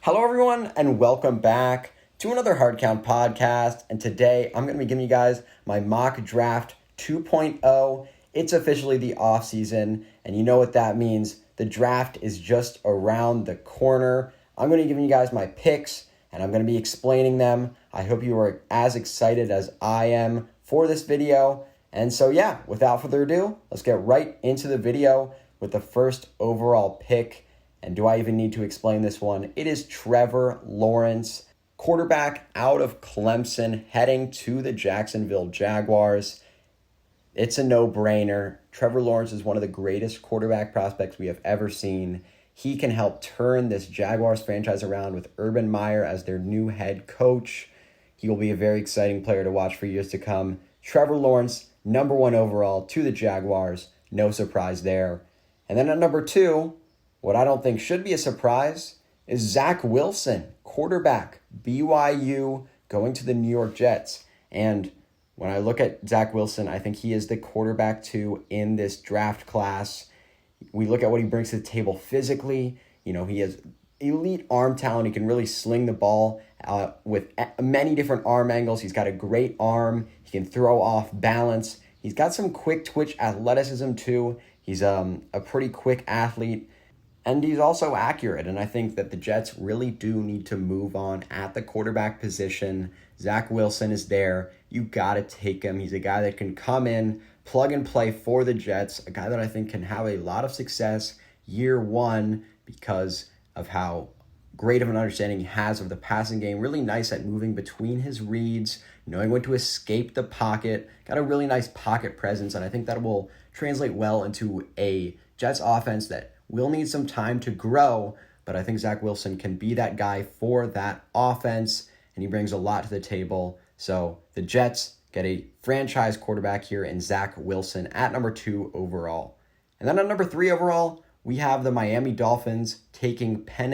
Hello, everyone, and welcome back to another Hard Count podcast. And today I'm going to be giving you guys my mock draft 2.0. It's officially the off season, and you know what that means. The draft is just around the corner. I'm going to be giving you guys my picks, and I'm going to be explaining them. I hope you are as excited as I am for this video. And so, yeah, without further ado, let's get right into the video with the first overall pick. And do I even need to explain this one? It is Trevor Lawrence, quarterback out of Clemson, heading to the Jacksonville Jaguars. It's a no-brainer. Trevor Lawrence is one of the greatest quarterback prospects we have ever seen. He can help turn this Jaguars franchise around with Urban Meyer as their new head coach. He will be a very exciting player to watch for years to come. Trevor Lawrence, number 1 overall to the Jaguars. No surprise there. And then at number 2, what I don't think should be a surprise is Zach Wilson, quarterback, BYU, going to the New York Jets. And when I look at Zach Wilson, I think he is the quarterback 2 in this draft class. We look at what he brings to the table physically. You know, he has elite arm talent. He can really sling the ball with many different arm angles. He's got a great arm. He can throw off balance. He's got some quick twitch athleticism too. He's a pretty quick athlete. And he's also accurate, and I think that the Jets really do need to move on at the quarterback position. Zach Wilson is there. You got to take him. He's a guy that can come in, plug and play for the Jets, a guy that I think can have a lot of success year one because of how great of an understanding he has of the passing game. Really nice at moving between his reads, knowing when to escape the pocket. Got a really nice pocket presence, and I think that will translate well into a Jets offense that will need some time to grow, but I think Zach Wilson can be that guy for that offense, and he brings a lot to the table. So the Jets get a franchise quarterback here in Zach Wilson at number 2 overall. And then at number 3 overall, we have the Miami Dolphins taking Penn,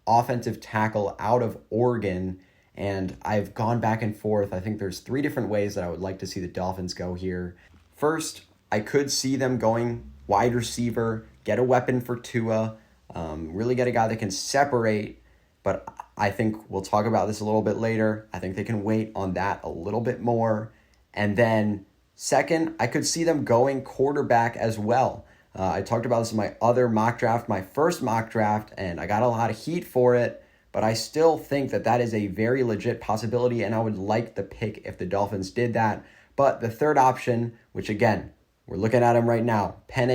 offensive tackle out of Oregon. And I've gone back and forth. I think there's 3 different ways that I would like to see the Dolphins go here. First, I could see them going wide receiver, get a weapon for Tua, really get a guy that can separate, but I think we'll talk about this a little bit later. I think they can wait on that a little bit more. And then second, I could see them going quarterback as well. I talked about this in my other mock draft, my first mock draft, and I got a lot of heat for it, but I still think that that is a very legit possibility, and I would like the pick if the Dolphins did that. But the third option, which again, we're looking at him right now, Penn,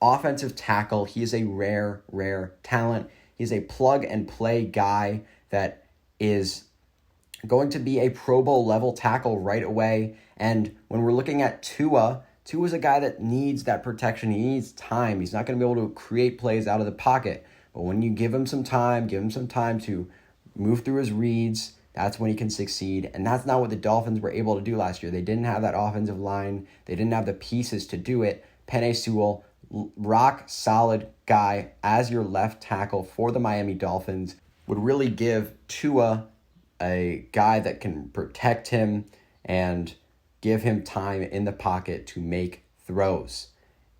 offensive tackle. He is a rare talent. He's a plug-and-play guy that is going to be a Pro Bowl level tackle right away. And when we're looking at Tua is a guy that needs that protection. He needs time. He's not going to be able to create plays out of the pocket. But when you give him some time to move through his reads, that's when he can succeed. And that's not what the Dolphins were able to do last year. They didn't have that offensive line. They didn't have the pieces to do it. Penn, rock solid guy as your left tackle for the Miami Dolphins, would really give Tua a guy that can protect him and give him time in the pocket to make throws.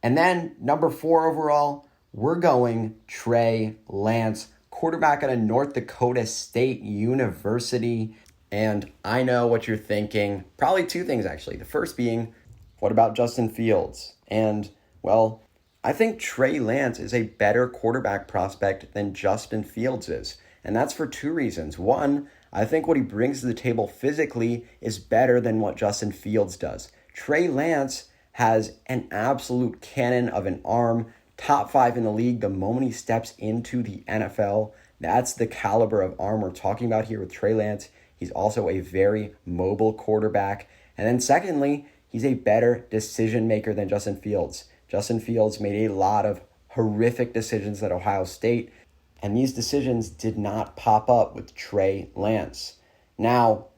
And then number 4 overall, we're going Trey Lance, quarterback at a North Dakota State University. And I know what you're thinking. Probably 2 things, actually. The first being, what about Justin Fields? And, well, I think Trey Lance is a better quarterback prospect than Justin Fields is. And that's for 2 reasons. One, I think what he brings to the table physically is better than what Justin Fields does. Trey Lance has an absolute cannon of an arm, top 5 in the league the moment he steps into the NFL. That's the caliber of arm we're talking about here with Trey Lance. He's also a very mobile quarterback. And then secondly, he's a better decision maker than Justin Fields. Justin Fields made a lot of horrific decisions at Ohio State, and these decisions did not pop up with Trey Lance. Now,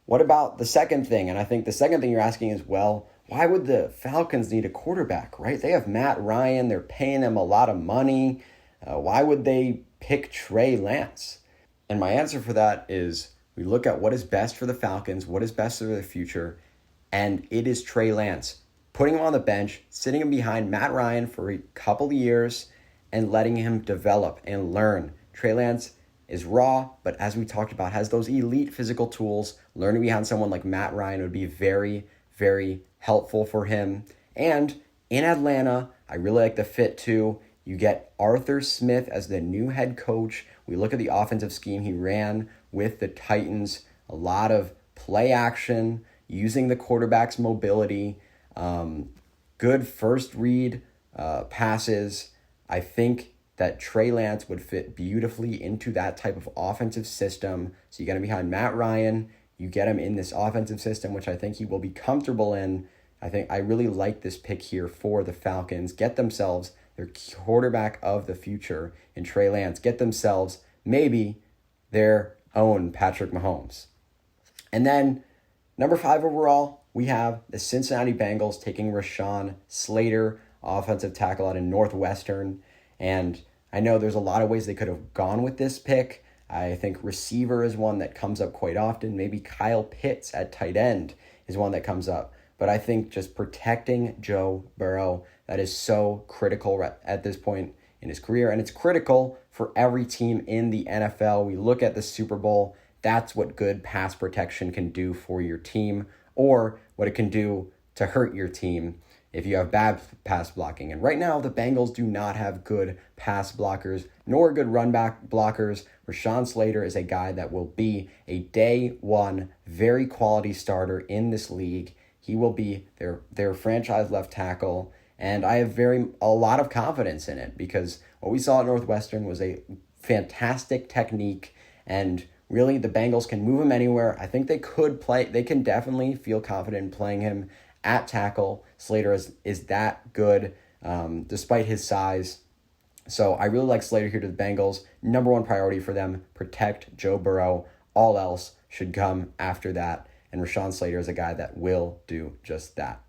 what about the second thing? And I think the second thing you're asking is, well, why would the Falcons need a quarterback, right? They have Matt Ryan. They're paying him a lot of money. Why would they pick Trey Lance? And my answer for that is we look at what is best for the Falcons, what is best for the future, and it is Trey Lance. Putting him on the bench, sitting him behind Matt Ryan for a couple of years, and letting him develop and learn. Trey Lance is raw, but as we talked about, has those elite physical tools. Learning behind someone like Matt Ryan would be very, very helpful for him. And in Atlanta, I really like the fit too. You get Arthur Smith as the new head coach. We look at the offensive scheme he ran with the Titans. A lot of play action, using the quarterback's mobility, good first read passes. I think that Trey Lance would fit beautifully into that type of offensive system. So you get him behind Matt Ryan. You get him in this offensive system, which I think he will be comfortable in. I really like this pick here for the Falcons. Get themselves their quarterback of the future in Trey Lance. Get themselves maybe their own Patrick Mahomes. And then number 5 overall, we have the Cincinnati Bengals taking RASHAWN SLATER, offensive tackle out of Northwestern. And I know there's a lot of ways they could have gone with this pick. I think receiver is one that comes up quite often. Maybe Kyle Pitts at tight end is one that comes up. But I think just protecting Joe Burrow, that is so critical at this point in his career. And it's critical for every team in the NFL. We look at the Super Bowl. That's what good pass protection can do for your team, or what it can do to hurt your team if you have bad pass blocking. And right now, the Bengals do not have good pass blockers, nor good run back blockers. RASHAWN SLATER is a guy that will be a day one, very quality starter in this league. He will be their franchise left tackle, and I have a lot of confidence in it, because what we saw at Northwestern was a fantastic technique, and really the Bengals can move him anywhere. I think they can definitely feel confident in playing him at tackle. SLATER is that good, despite his size. So I really like SLATER here to the Bengals. Number one priority for them, protect Joe Burrow. All else should come after that. And RASHAWN SLATER is a guy that will do just that.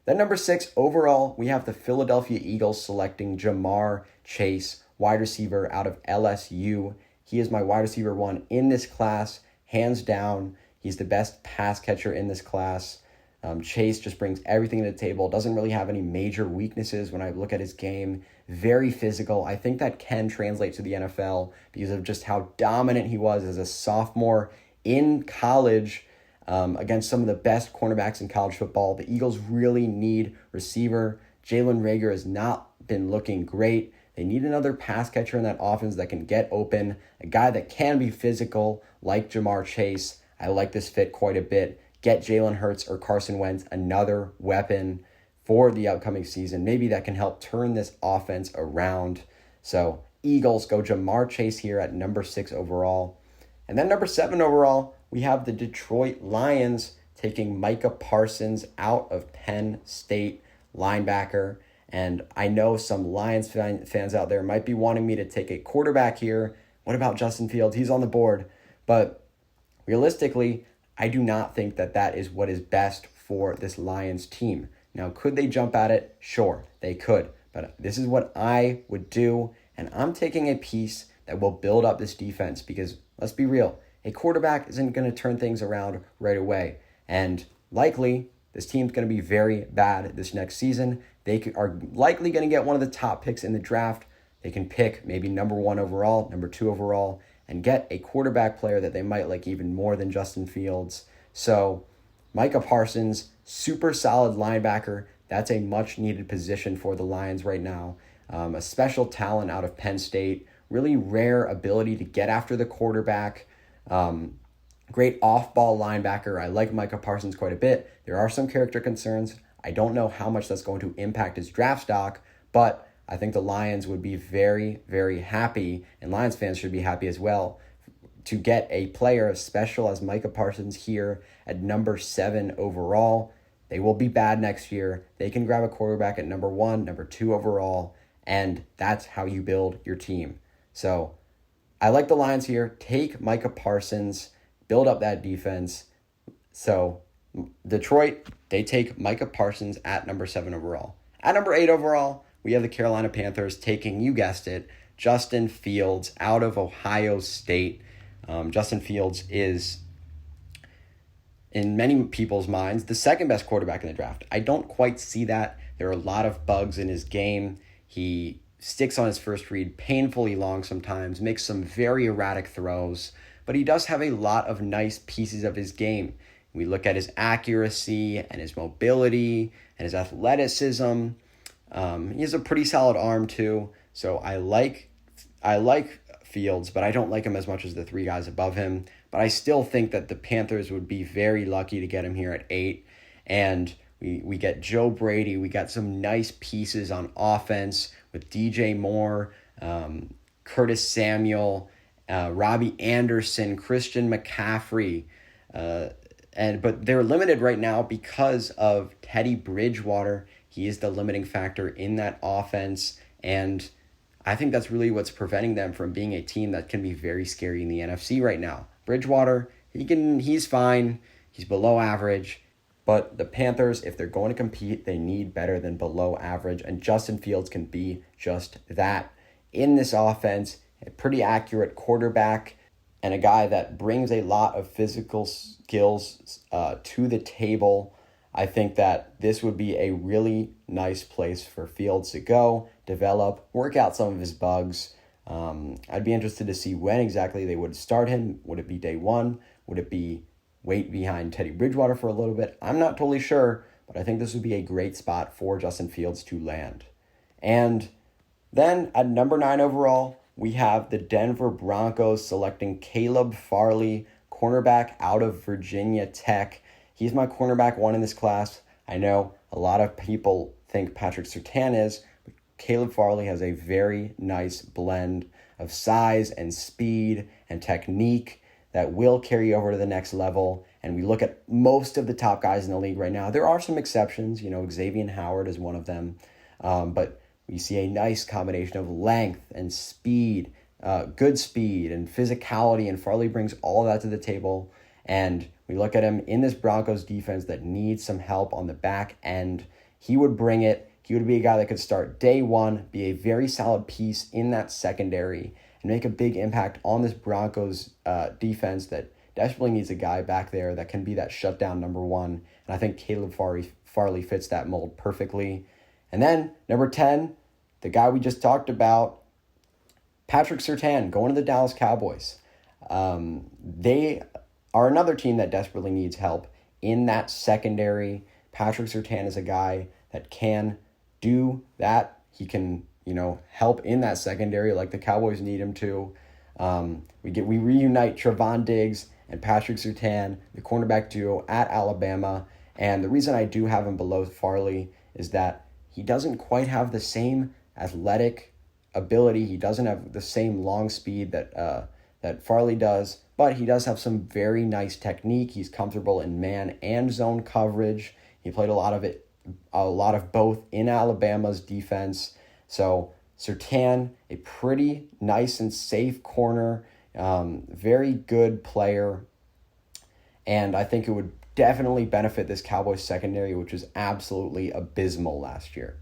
Then number 6, overall, we have the Philadelphia Eagles selecting Ja'Marr Chase, wide receiver out of LSU. He is my wide receiver 1 in this class, hands down. He's the best pass catcher in this class. Chase just brings everything to the table, doesn't really have any major weaknesses when I look at his game. Very physical. I think that can translate to the NFL because of just how dominant he was as a sophomore in college against some of the best cornerbacks in college football. The Eagles really need receiver. Jalen Reagor has not been looking great. They need another pass catcher in that offense that can get open, a guy that can be physical like Ja'Marr Chase. I like this fit quite a bit. Get Jalen Hurts or Carson Wentz another weapon for the upcoming season. Maybe that can help turn this offense around. So Eagles go Ja'Marr Chase here at number 6 overall. And then number 7 overall, we have the Detroit Lions taking Micah Parsons out of Penn State, linebacker. And I know some Lions fans out there might be wanting me to take a quarterback here. What about Justin Fields? He's on the board. But realistically, I do not think that that is what is best for this Lions team. Now, could they jump at it? Sure, they could. But this is what I would do. And I'm taking a piece that will build up this defense because, let's be real, a quarterback isn't going to turn things around right away. And likely, this team's going to be very bad this next season. They are likely going to get one of the top picks in the draft. They can pick maybe number 1 overall, number 2 overall, and get a quarterback player that they might like even more than Justin Fields. So Micah Parsons, super solid linebacker. That's a much needed position for the Lions right now. A special talent out of Penn State. Really rare ability to get after the quarterback. Great off-ball linebacker. I like Micah Parsons quite a bit. There are some character concerns. I don't know how much that's going to impact his draft stock, but I think the Lions would be very, very happy, and Lions fans should be happy as well, to get a player as special as Micah Parsons here at number 7 overall. They will be bad next year. They can grab a quarterback at number 1, number 2 overall, and that's how you build your team. So I like the Lions here. Take Micah Parsons, build up that defense. So Detroit, they take Micah Parsons at number 7 overall. At number 8 overall, we have the Carolina Panthers taking, you guessed it, Justin Fields out of Ohio State. Justin Fields is, in many people's minds, the second best quarterback in the draft. I don't quite see that. There are a lot of bugs in his game. He sticks on his first read painfully long sometimes, makes some very erratic throws, but he does have a lot of nice pieces of his game. We look at his accuracy and his mobility and his athleticism. He has a pretty solid arm too, so I like Fields, but I don't like him as much as the three guys above him. But I still think that the Panthers would be very lucky to get him here at 8. And we get Joe Brady. We got some nice pieces on offense with DJ Moore, Curtis Samuel, Robbie Anderson, Christian McCaffrey. But they're limited right now because of Teddy Bridgewater. He is the limiting factor in that offense, and I think that's really what's preventing them from being a team that can be very scary in the NFC right now. Bridgewater, he's fine. He's below average. But the Panthers, if they're going to compete, they need better than below average. And Justin Fields can be just that. In this offense, a pretty accurate quarterback and a guy that brings a lot of physical skills to the table. I think that this would be a really nice place for Fields to go, develop, work out some of his bugs. I'd be interested to see when exactly they would start him. Would it be day one? Would it be wait behind Teddy Bridgewater for a little bit? I'm not totally sure, but I think this would be a great spot for Justin Fields to land. And then at number 9 overall, we have the Denver Broncos selecting Caleb Farley, cornerback out of Virginia Tech. He's my cornerback 1 in this class. I know a lot of people think Patrick Surtain is, but Caleb Farley has a very nice blend of size and speed and technique that will carry over to the next level. And we look at most of the top guys in the league right now. There are some exceptions, Xavier Howard is one of them. But we see a nice combination of length and speed, good speed and physicality, and Farley brings all of that to the table. And we look at him in this Broncos defense that needs some help on the back end. He would bring it. He would be a guy that could start day one, be a very solid piece in that secondary, and make a big impact on this Broncos defense that desperately needs a guy back there that can be that shutdown number 1. And I think Caleb Farley fits that mold perfectly. And then number 10, the guy we just talked about, Patrick Surtain, going to the Dallas Cowboys. They are another team that desperately needs help in that secondary. Patrick Surtain is a guy that can do that. He can, help in that secondary like the Cowboys need him to. We reunite Trevon Diggs and Patrick Surtain, the cornerback duo at Alabama. And the reason I do have him below Farley is that he doesn't quite have the same athletic ability. He doesn't have the same long speed that Farley does, but he does have some very nice technique. He's comfortable in man and zone coverage. He played a lot of both in Alabama's defense. So Surtain, a pretty nice and safe corner, very good player, and I think it would definitely benefit this Cowboys secondary, which was absolutely abysmal last year.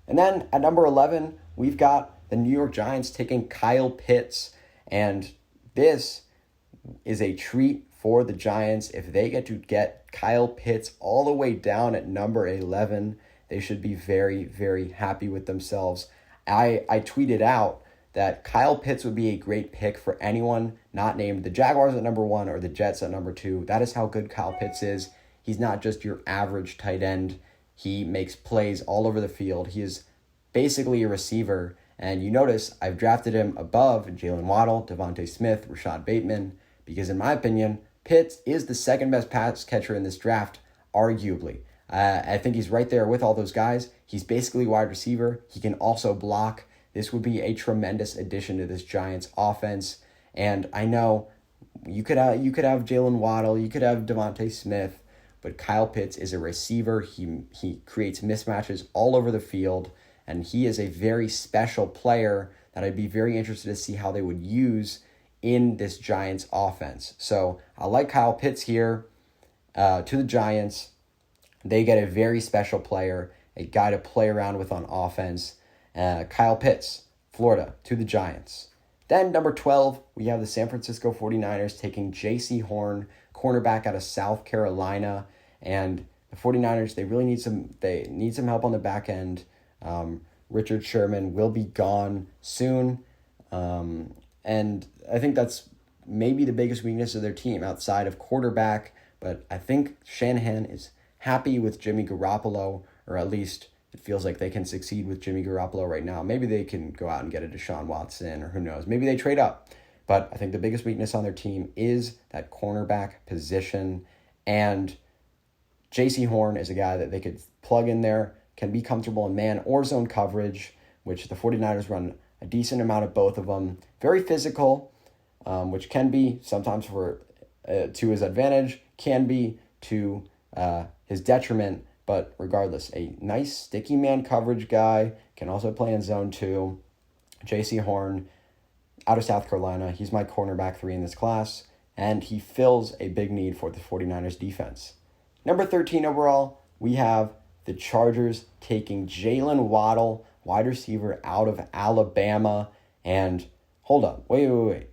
And then at number 11, we've got the New York Giants taking Kyle Pitts, and this is a treat for the Giants. If they get to get Kyle Pitts all the way down at number 11, they should be very, very happy with themselves. I tweeted out that Kyle Pitts would be a great pick for anyone not named the Jaguars at number 1 or the Jets at number 2. That is how good Kyle Pitts is. He's not just your average tight end. He makes plays all over the field. He is basically a receiver. And you notice I've drafted him above Jalen Waddle, Devonta Smith, Rashad Bateman, because in my opinion, Pitts is the second best pass catcher in this draft, arguably. I think he's right there with all those guys. He's basically wide receiver. He can also block. This would be a tremendous addition to this Giants offense. And I know you could have Jalen Waddle, you could have Devonta Smith, but Kyle Pitts is a receiver. He creates mismatches all over the field, and he is a very special player that I'd be very interested to see how they would use in this Giants offense. So I like Kyle Pitts here to the Giants. They get a very special player, a guy to play around with on offense. Kyle Pitts, Florida, to the Giants. Then number 12, we have the San Francisco 49ers taking J.C. Horn, cornerback out of South Carolina. And the 49ers, they really need some help on the back end. Richard Sherman will be gone soon. And I think that's maybe the biggest weakness of their team outside of quarterback. But I think Shanahan is happy with Jimmy Garoppolo, or at least it feels like they can succeed with Jimmy Garoppolo right now. Maybe they can go out and get a Deshaun Watson, or who knows. Maybe they trade up. But I think the biggest weakness on their team is that cornerback position. And J.C. Horn is a guy that they could plug in there, can be comfortable in man or zone coverage, which the 49ers run a decent amount of both of them. Very physical, which can be sometimes to his advantage, can be to his detriment. But regardless, a nice sticky man coverage guy, can also play in zone 2. J.C. Horn, out of South Carolina, he's my cornerback 3 in this class, and he fills a big need for the 49ers defense. Number 13 overall, we have the Chargers taking Jaylen Waddle, wide receiver out of Alabama. And hold up, wait.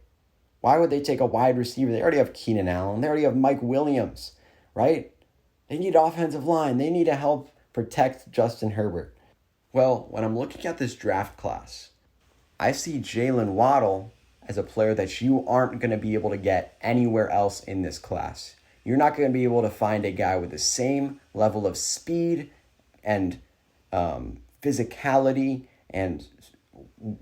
Why would they take a wide receiver? They already have Keenan Allen. They already have Mike Williams, right? They need offensive line. They need to help protect Justin Herbert. Well, when I'm looking at this draft class, I see Jaylen Waddle as a player that you aren't going to be able to get anywhere else in this class. You're not going to be able to find a guy with the same level of speed and physicality and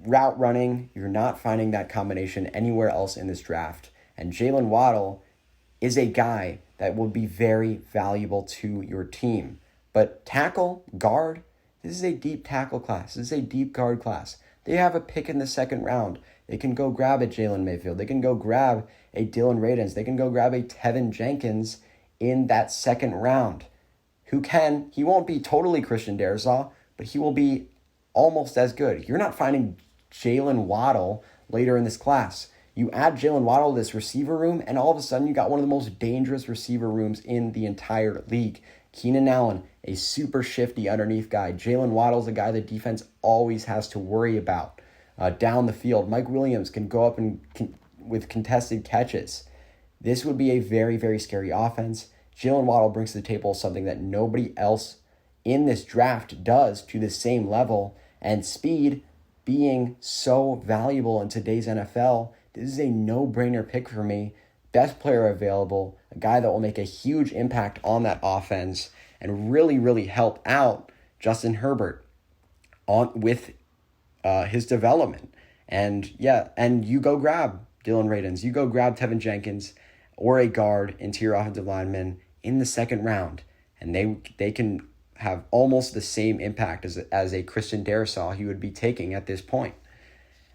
route running. You're not finding that combination anywhere else in this draft. And Jaylen Waddle is a guy that will be very valuable to your team. But tackle, guard, this is a deep tackle class. This is a deep guard class. They have a pick in the second round. They can go grab a Jalen Mayfield. They can go grab a Dylan Radins. They can go grab a Tevin Jenkins in that second round. He won't be totally Christian Darrisaw, but he will be almost as good. You're not finding Jaylen Waddle later in this class. You add Jaylen Waddle to this receiver room, and all of a sudden you got one of the most dangerous receiver rooms in the entire league. Keenan Allen, a super shifty underneath guy. Jaylen Waddle's a guy the defense always has to worry about down the field. Mike Williams can go up and with contested catches. This would be a very, very scary offense. Jaylen Waddle brings to the table something that nobody else in this draft does to the same level, and speed being so valuable in today's NFL, this is a no-brainer pick for me. Best player available, a guy that will make a huge impact on that offense and really, really help out Justin Herbert with his development. And you go grab Dylan Radins, you go grab Tevin Jenkins or a guard, interior offensive lineman in the second round, and they can have almost the same impact as a Christian Darrisaw he would be taking at this point.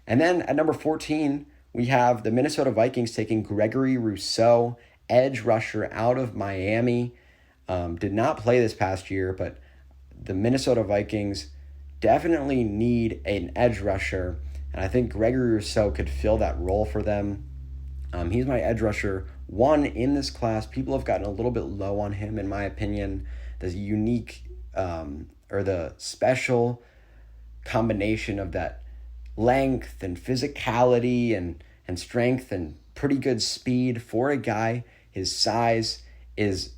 And then at number 14, we have the Minnesota Vikings taking Gregory Rousseau, edge rusher out of Miami. Did not play this past year, but the Minnesota Vikings definitely need an edge rusher, and I think Gregory Rousseau could fill that role for them. He's my edge rusher 1 in this class. People have gotten a little bit low on him, in my opinion. The unique or the special combination of that length and physicality and strength and pretty good speed for a guy his size is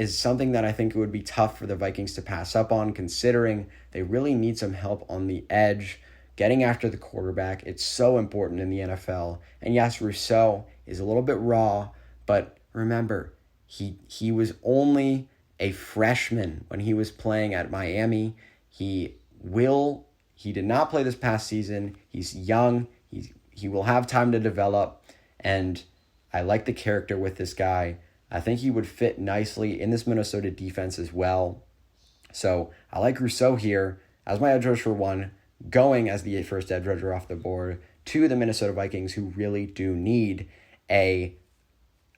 something that I think it would be tough for the Vikings to pass up on, considering they really need some help on the edge, getting after the quarterback. It's so important in the NFL. And yes, Rousseau is a little bit raw, but remember, he was only a freshman when he was playing at Miami. He did not play this past season. He's young. He will have time to develop, and I like the character with this guy. I think he would fit nicely in this Minnesota defense as well. So I like Rousseau here as my edge rusher 1, going as the first edge rusher off the board to the Minnesota Vikings, who really do need an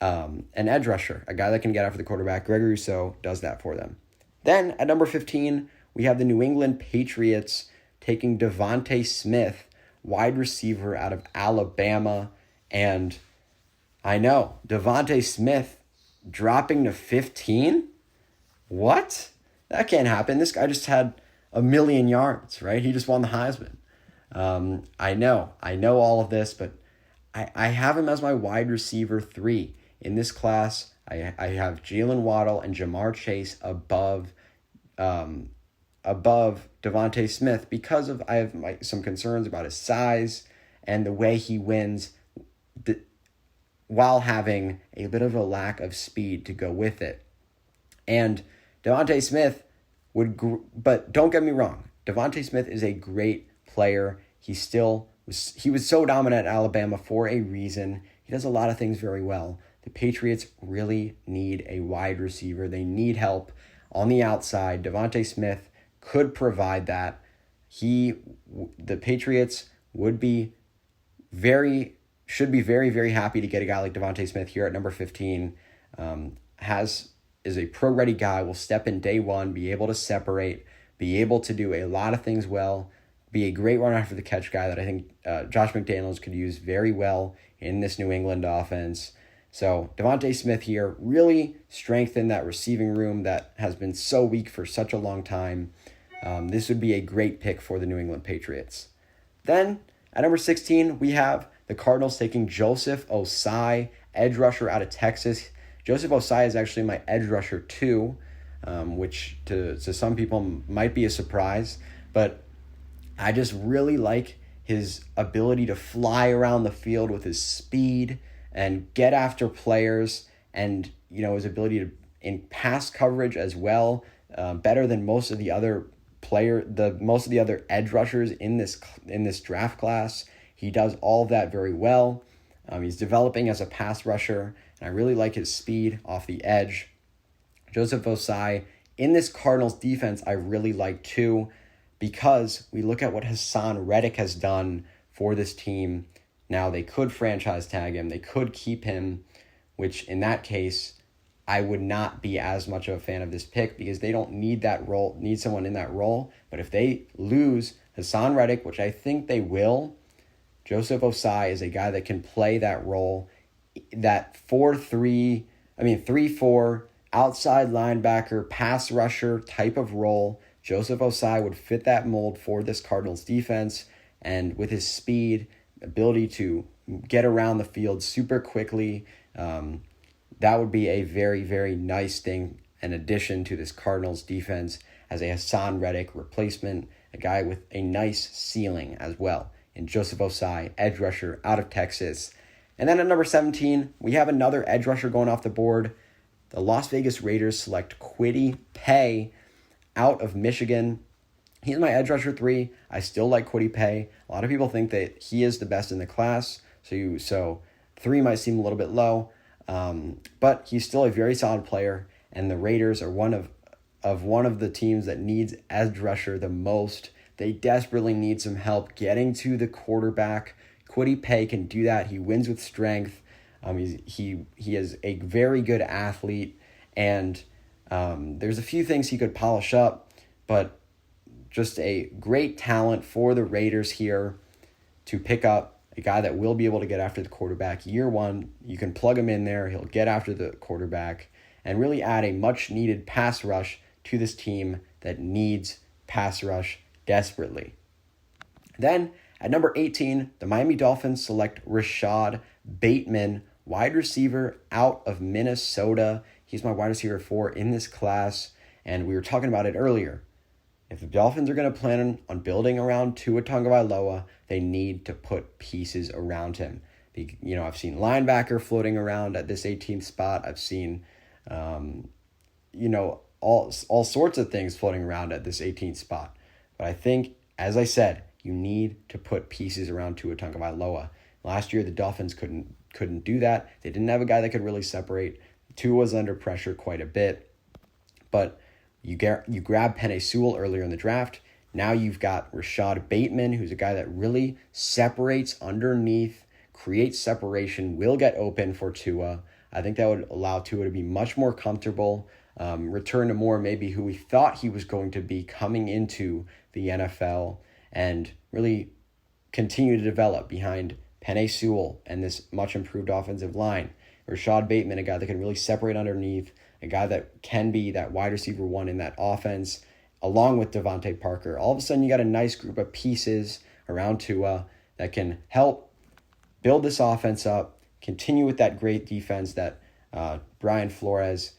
edge rusher, a guy that can get after the quarterback. Gregory Rousseau does that for them. Then at number 15, we have the New England Patriots taking DeVonta Smith, wide receiver out of Alabama. And I know, DeVonta Smith dropping to 15? What? That can't happen. This guy just had 1,000,000 yards, right? He just won the Heisman. I know all of this, but I have him as my wide receiver 3. In this class, I have Jaylen Waddle and Jamar Chase above above DeVonta Smith because I have some concerns about his size and the way he wins while having a bit of a lack of speed to go with it. And DeVonta Smith but don't get me wrong, DeVonta Smith is a great player. He was so dominant at Alabama for a reason. He does a lot of things very well. The Patriots really need a wide receiver. They need help on the outside. DeVonta Smith could provide that. The Patriots should be very, very happy to get a guy like DeVonta Smith here at number 15. Is a pro-ready guy, will step in day one, be able to separate, be able to do a lot of things well, be a great run after the catch guy that I think Josh McDaniels could use very well in this New England offense. So DeVonta Smith here really strengthened that receiving room that has been so weak for such a long time. This would be a great pick for the New England Patriots. Then at number 16, we have the Cardinals taking Joseph Ossai, edge rusher out of Texas. Joseph Ossai is actually my edge rusher too, which to some people might be a surprise, but I just really like his ability to fly around the field with his speed and get after players, and his ability to in pass coverage as well, better than most of the other edge rushers in this draft class. He does all of that very well. He's developing as a pass rusher, and I really like his speed off the edge. Joseph Ossai in this Cardinals defense I really like too, because we look at what Haason Reddick has done for this team. Now they could franchise tag him, they could keep him, which in that case I would not be as much of a fan of this pick because they don't need someone in that role. But if they lose Haason Reddick, which I think they will, Joseph Ossai is a guy that can play that role, that 3-4 outside linebacker, pass rusher type of role. Joseph Ossai would fit that mold for this Cardinals defense, and with his speed, ability to get around the field super quickly, that would be a very, very nice thing, an addition to this Cardinals defense as a Haason Reddick replacement, a guy with a nice ceiling as well. And Joseph Ossai, edge rusher out of Texas. And then at number 17, we have another edge rusher going off the board. The Las Vegas Raiders select KWITY Paye out of Michigan. He's my edge rusher 3. I still like KWITY Paye. A lot of people think that he is the best in the class, so 3 might seem a little bit low, but he's still a very solid player, and the Raiders are one of the teams that needs edge rusher the most. They desperately need some help getting to the quarterback. KWITY Paye can do that. He wins with strength. He is a very good athlete, and there's a few things he could polish up, but just a great talent for the Raiders here to pick up a guy that will be able to get after the quarterback. Year one, you can plug him in there. He'll get after the quarterback and really add a much-needed pass rush to this team that needs pass rush desperately. Then at number 18, the Miami Dolphins select Rashod Bateman, wide receiver out of Minnesota. He's my wide receiver 4 in this class, and we were talking about it earlier. If the Dolphins are going to plan on building around Tua Tagovailoa, they need to put pieces around him. I've seen linebacker floating around at this 18th spot. I've seen, all sorts of things floating around at this 18th spot. But I think, as I said, you need to put pieces around Tua Tagovailoa. Last year, the Dolphins couldn't do that. They didn't have a guy that could really separate. Tua was under pressure quite a bit. But you grab Penny Sewell earlier in the draft. Now you've got Rashod Bateman, who's a guy that really separates underneath, creates separation, will get open for Tua. I think that would allow Tua to be much more comfortable, return to more maybe who we thought he was going to be coming into the NFL, and really continue to develop behind Penny Sewell and this much improved offensive line. Rashod Bateman, a guy that can really separate underneath, a guy that can be that wide receiver 1 in that offense, along with Devontae Parker. All of a sudden, you got a nice group of pieces around Tua that can help build this offense up, continue with that great defense that Brian Flores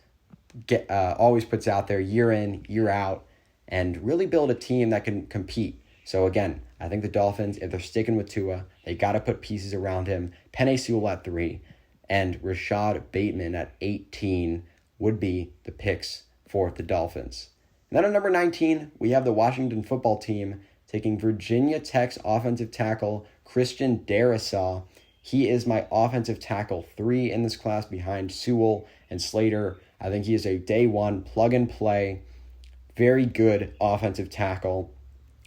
always puts out there year in, year out, and really build a team that can compete. So again, I think the Dolphins, if they're sticking with Tua, they got to put pieces around him. Penny Sewell at 3 and Rashad Bateman at 18 would be the picks for the Dolphins. And then at number 19, we have the Washington football team taking Virginia Tech's offensive tackle, Christian Darrisaw. He is my offensive tackle 3 in this class behind Sewell and SLATER. I think he is a day one plug and play, very good offensive tackle,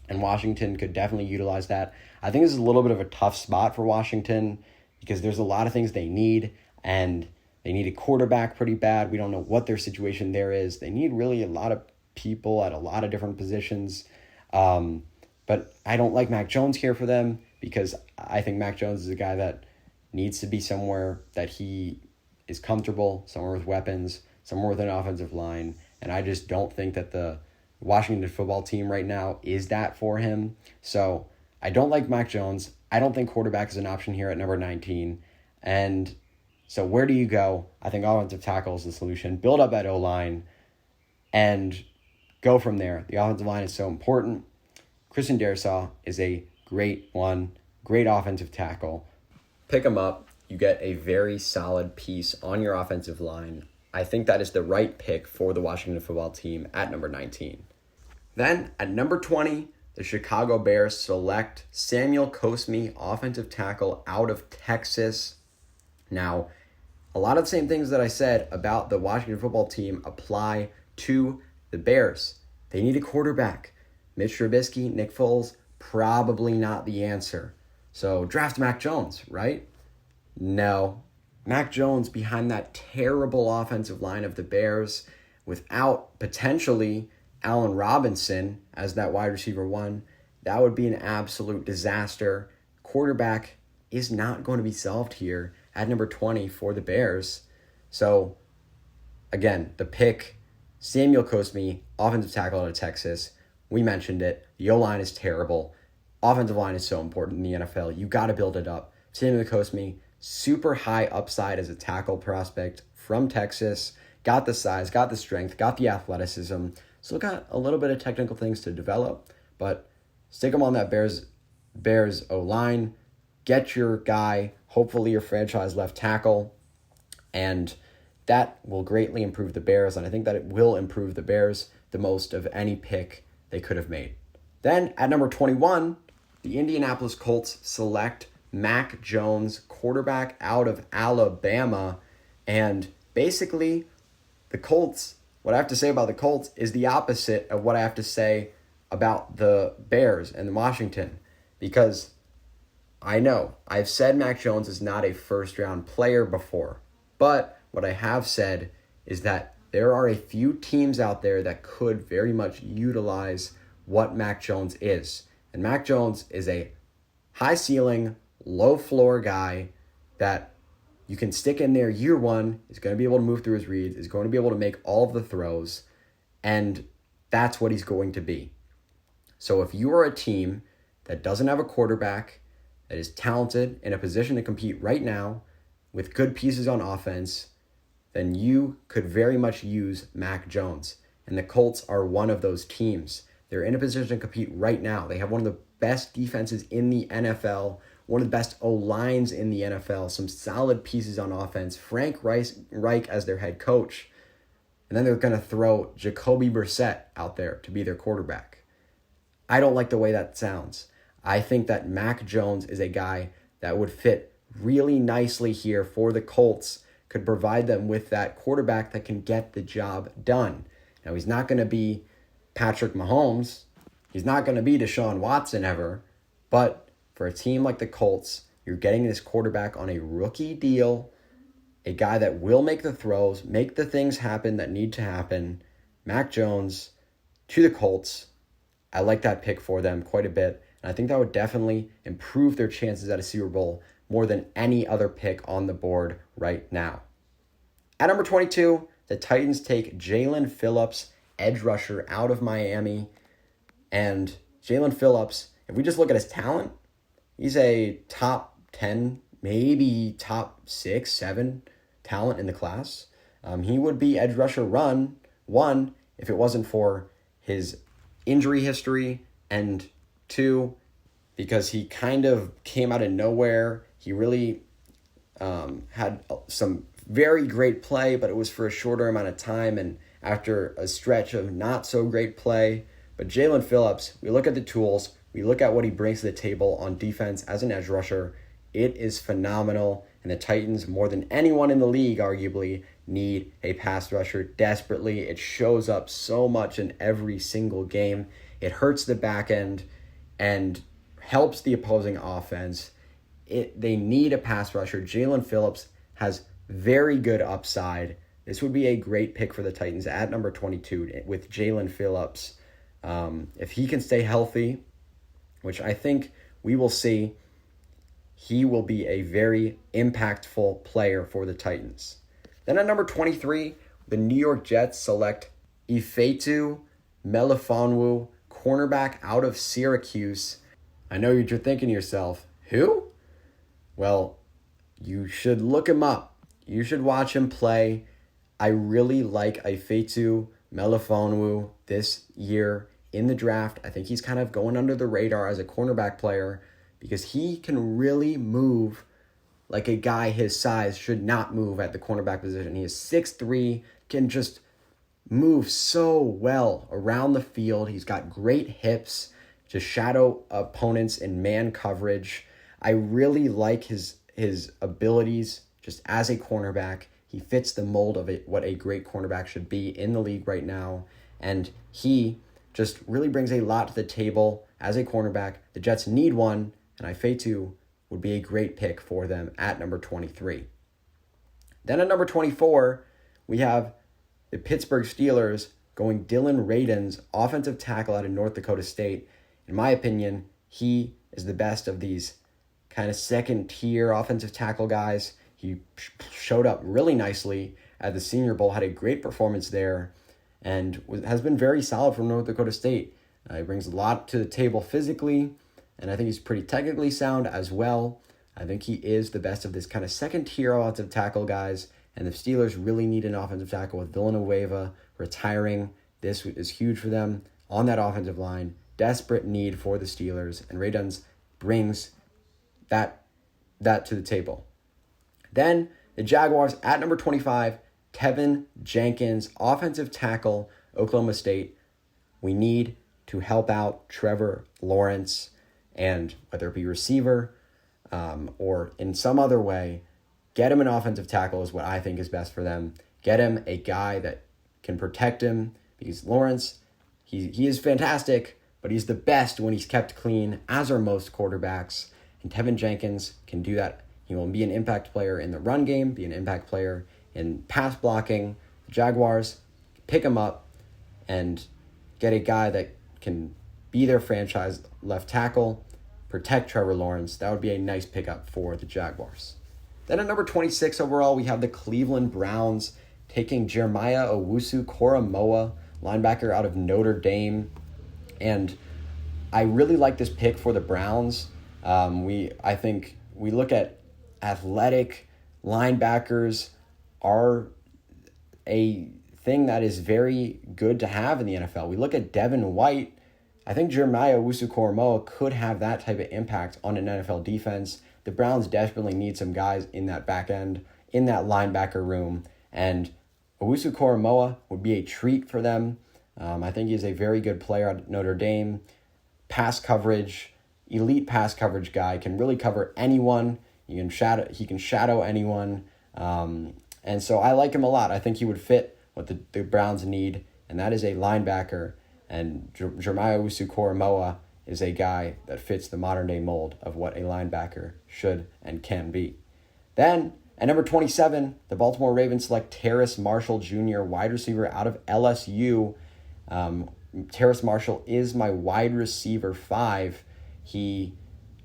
and Washington could definitely utilize that. I think this is a little bit of a tough spot for Washington because there's a lot of things they need, and they need a quarterback pretty bad. We don't know what their situation there is. They need really a lot of people at a lot of different positions. But I don't like Mac Jones here for them because I think Mac Jones is a guy that needs to be somewhere that he is comfortable, somewhere with weapons, somewhere with an offensive line. And I just don't think that the Washington football team right now is that for him. So I don't like Mac Jones. I don't think quarterback is an option here at number 19. And so where do you go? I think offensive tackle is the solution. Build up that O-line and go from there. The offensive line is so important. Christian Darrisaw is a great one, great offensive tackle. Pick him up. You get a very solid piece on your offensive line. I think that is the right pick for the Washington football team at number 19. Then at number 20, the Chicago Bears select Samuel COSMI, offensive tackle out of Texas. Now, a lot of the same things that I said about the Washington football team apply to the Bears. They need a quarterback. Mitch Trubisky, Nick Foles, probably not the answer. So draft Mac Jones, right? No. Mac Jones behind that terrible offensive line of the Bears without potentially Allen Robinson as that wide receiver 1, that would be an absolute disaster. Quarterback is not going to be solved here at number 20 for the Bears. So, again, the pick, Samuel COSMI, offensive tackle out of Texas. We mentioned it. The O-line is terrible. Offensive line is so important in the NFL. You got to build it up. Samuel COSMI, super high upside as a tackle prospect from Texas. Got the size, got the strength, got the athleticism. Still got a little bit of technical things to develop, but stick him on that Bears O-line. Get your guy, hopefully your franchise left tackle, and that will greatly improve the Bears, and I think that it will improve the Bears the most of any pick they could have made. Then at number 21, the Indianapolis Colts select Mac Jones, quarterback out of Alabama, and basically the Colts, what I have to say about the Colts is the opposite of what I have to say about the Bears and Washington, because I know I've said Mac Jones is not a first-round player before, but what I have said is that there are a few teams out there that could very much utilize what Mac Jones is. And Mac Jones is a high-ceiling, low-floor guy that you can stick in there year one, is going to be able to move through his reads, is going to be able to make all of the throws, and that's what he's going to be. So if you are a team that doesn't have a quarterback, that is talented, in a position to compete right now, with good pieces on offense, then you could very much use Mac Jones. And the Colts are one of those teams. They're in a position to compete right now. They have one of the best defenses in the NFL, one of the best O-lines in the NFL, some solid pieces on offense, Frank Reich as their head coach, and then they're going to throw Jacoby Brissett out there to be their quarterback. I don't like the way that sounds. I think that Mac Jones is a guy that would fit really nicely here for the Colts, could provide them with that quarterback that can get the job done. Now, he's not going to be Patrick Mahomes. He's not going to be Deshaun Watson ever, but for a team like the Colts, you're getting this quarterback on a rookie deal, a guy that will make the throws, make the things happen that need to happen. Mac Jones to the Colts. I like that pick for them quite a bit, and I think that would definitely improve their chances at a Super Bowl more than any other pick on the board right now. At number 22, the Titans take JAYLEN Phillips, edge rusher out of Miami. And JAYLEN Phillips, if we just look at his talent, he's a top 10, maybe top 6, 7 talent in the class. He would be edge rusher run 1 if it wasn't for his injury history, and 2, because he kind of came out of nowhere. He really had some very great play, but it was for a shorter amount of time and after a stretch of not so great play. But Jaylin Phillips, we look at the tools, we look at what he brings to the table on defense as an edge rusher. It is phenomenal, and the Titans, more than anyone in the league, arguably, need a pass rusher desperately. It shows up so much in every single game. It hurts the back end and helps the opposing offense. They need a pass rusher. Jaylin Phillips has very good upside. This would be a great pick for the Titans at number 22 with Jaylin Phillips. If he can stay healthy, which I think we will see, he will be a very impactful player for the Titans. Then at number 23, the New York Jets select Ifeatu Melifonwu, cornerback out of Syracuse. I know you're thinking to yourself, who? Well, you should look him up. You should watch him play. I really like Ifeatu Melifonwu this year in the draft. I think he's kind of going under the radar as a cornerback player because he can really move like a guy his size should not move at the cornerback position. He is 6'3", can just move so well around the field. He's got great hips to shadow opponents in man coverage. I really like his abilities just as a cornerback. He fits the mold of what a great cornerback should be in the league right now. And he just really brings a lot to the table as a cornerback. The Jets need one, and Ifeatu would be a great pick for them at number 23. Then at number 24, we have the Pittsburgh Steelers going Dylan Radins, offensive tackle out of North Dakota State. In my opinion, he is the best of these kind of second-tier offensive tackle guys. He showed up really nicely at the Senior Bowl, had a great performance there, and has been very solid from North Dakota State. He brings a lot to the table physically, and I think he's pretty technically sound as well. I think he is the best of this kind of second-tier offensive tackle guys, and the Steelers really need an offensive tackle with Villanueva retiring. This is huge for them on that offensive line. Desperate need for the Steelers, and Radins brings that to the table. Then the Jaguars at number 25, Tevin Jenkins, offensive tackle, Oklahoma State. We need to help out Trevor Lawrence, and whether it be receiver or in some other way, get him an offensive tackle is what I think is best for them. Get him a guy that can protect him, because Lawrence, he is fantastic, but he's the best when he's kept clean, as are most quarterbacks. And Tevin Jenkins can do that. He will be an impact player in the run game, be an impact player in pass blocking. The Jaguars pick him up and get a guy that can be their franchise left tackle, protect Trevor Lawrence. That would be a nice pickup for the Jaguars. Then at number 26 overall, we have the Cleveland Browns taking Jeremiah Owusu Koramoah, linebacker out of Notre Dame. And I really like this pick for the Browns. I think we look at athletic linebackers are a thing that is very good to have in the NFL. We look at Devin White. I think Jeremiah Owusu-Koramoah could have that type of impact on an NFL defense. The Browns desperately need some guys in that back end, in that linebacker room, and Owusu-Koramoah would be a treat for them. I think he's a very good player at Notre Dame. Pass coverage, elite pass coverage guy, can really cover anyone. He can shadow anyone. And so I like him a lot. I think he would fit what the Browns need, and that is a linebacker. And Jeremiah Owusu-Koramoah is a guy that fits the modern-day mold of what a linebacker should and can be. Then, at number 27, the Baltimore Ravens select Terrace Marshall Jr., wide receiver out of LSU. Terrace Marshall is my wide receiver 5. He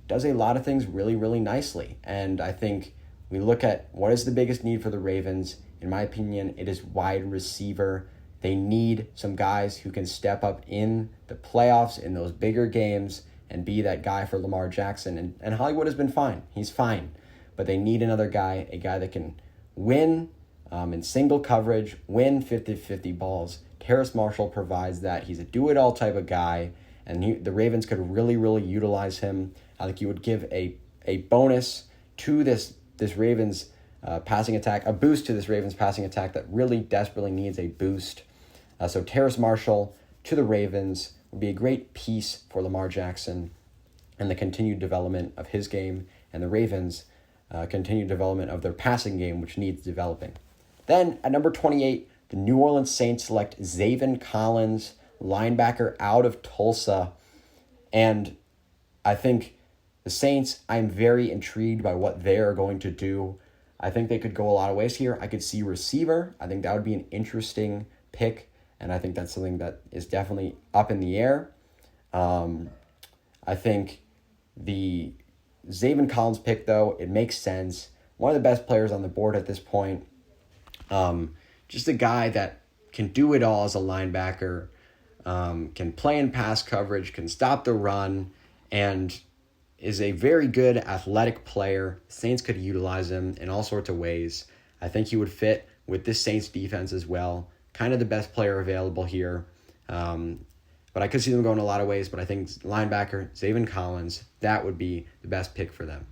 does a lot of things really, really nicely. And I think we look at what is the biggest need for the Ravens. In my opinion, it is wide receiver. They need some guys who can step up in the playoffs, in those bigger games, and be that guy for Lamar Jackson. And Hollywood has been fine. He's fine. But they need another guy, a guy that can win in single coverage, win 50-50 balls. Terrace Marshall provides that. He's a do-it-all type of guy, and the Ravens could really, really utilize him. I think he would give a bonus to this Ravens passing attack, a boost to this Ravens passing attack that really desperately needs a boost. So Terrace Marshall to the Ravens would be a great piece for Lamar Jackson and the continued development of his game, and the Ravens' continued development of their passing game, which needs developing. Then at number 28, the New Orleans Saints select ZAVEN Collins, linebacker out of Tulsa. And I think the Saints, I'm very intrigued by what they are going to do. I think they could go a lot of ways here. I could see receiver. I think that would be an interesting pick, and I think that's something that is definitely up in the air. I think the ZAVEN Collins pick, though, it makes sense. One of the best players on the board at this point. Just a guy that can do it all as a linebacker, can play in pass coverage, can stop the run, and is a very good athletic player. Saints could utilize him in all sorts of ways. I think he would fit with this Saints defense as well. Kind of the best player available here. But I could see them going a lot of ways, but I think linebacker, ZAVEN Collins, that would be the best pick for them.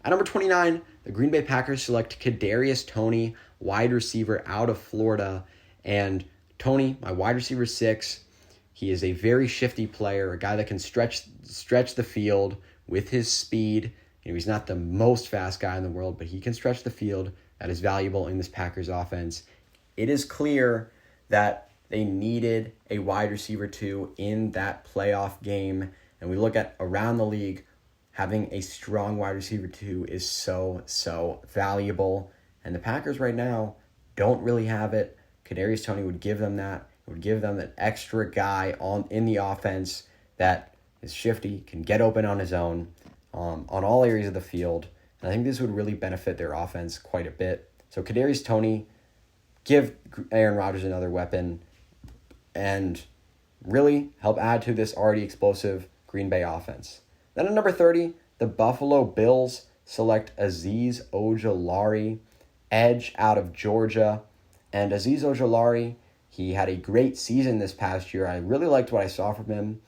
At number 29, the Green Bay Packers select Kadarius Toney, wide receiver out of Florida. And Toney, my wide receiver 6, he is a very shifty player, a guy that can stretch the field with his speed. He's not the most fast guy in the world, but he can stretch the field. That is valuable in this Packers offense. It is clear that they needed a wide receiver 2 in that playoff game. And we look at around the league, having a strong wide receiver 2 is so valuable. And the Packers right now don't really have it. Kadarius Toney would give them that. It would give them that extra guy in the offense that is shifty, can get open on his own on all areas of the field. And I think this would really benefit their offense quite a bit. So Kadarius Toney, give Aaron Rodgers another weapon, and really help add to this already explosive Green Bay offense. Then at number 30, the Buffalo Bills select Azeez Ojulari, edge out of Georgia. And Azeez Ojulari, he had a great season this past year. I really liked what I saw from him.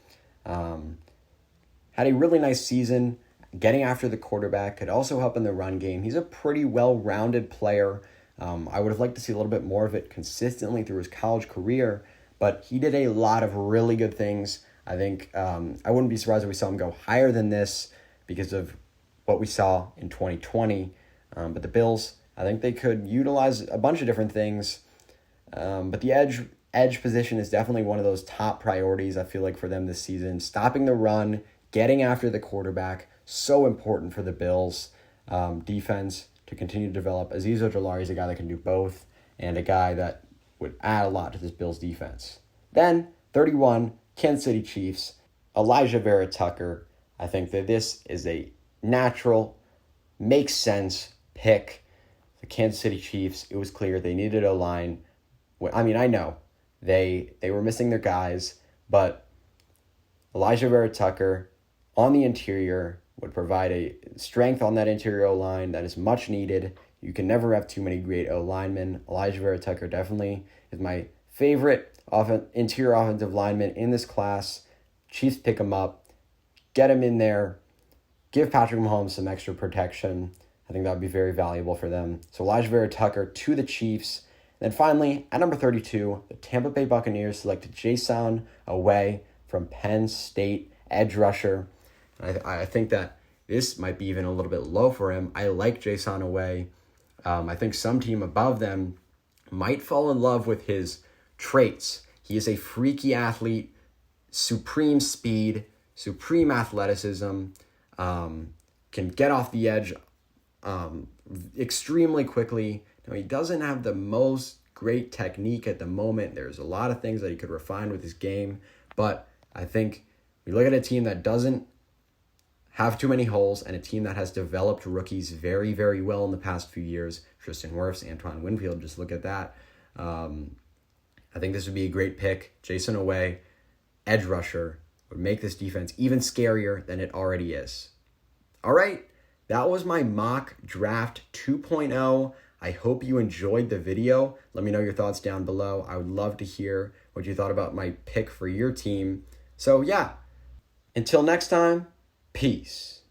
Had a really nice season getting after the quarterback, could also help in the run game. He's a pretty well-rounded player. I would have liked to see a little bit more of it consistently through his college career, but he did a lot of really good things. I think I wouldn't be surprised if we saw him go higher than this because of what we saw in 2020. But the Bills, I think they could utilize a bunch of different things. But the edge position is definitely one of those top priorities, I feel like, for them this season. Stopping the run, getting after the quarterback, so important for the Bills defense to continue to develop. Azeez Ojulari is a guy that can do both and a guy that would add a lot to this Bills defense. Then, 31, Kansas City Chiefs, Elijah Vera Tucker. I think that this is a natural, makes sense pick. The Kansas City Chiefs, it was clear they needed a line. I mean, I know they were missing their guys, but Elijah Vera Tucker on the interior would provide a strength on that interior line that is much needed. You can never have too many great O-linemen. Elijah Vera Tucker definitely is my favorite interior offensive lineman in this class. Chiefs pick him up, get him in there, give Patrick Mahomes some extra protection. I think that would be very valuable for them. So Elijah Vera Tucker to the Chiefs. Then finally, at number 32, the Tampa Bay Buccaneers selected Jayson Oweh from Penn State, edge rusher. I think that this might be even a little bit low for him. I like Jayson Oweh. I think some team above them might fall in love with his traits. He is a freaky athlete, supreme speed, supreme athleticism, can get off the edge extremely quickly. Now, he doesn't have the most great technique at the moment. There's a lot of things that he could refine with his game, but I think we look at a team that doesn't have too many holes and a team that has developed rookies very, very well in the past few years. Tristan Wirfs, Antoine Winfield, just look at that. I think this would be a great pick. Jayson Oweh, edge rusher, would make this defense even scarier than it already is. All right, that was my mock draft 2.0. I hope you enjoyed the video. Let me know your thoughts down below. I would love to hear what you thought about my pick for your team. So yeah, until next time, peace.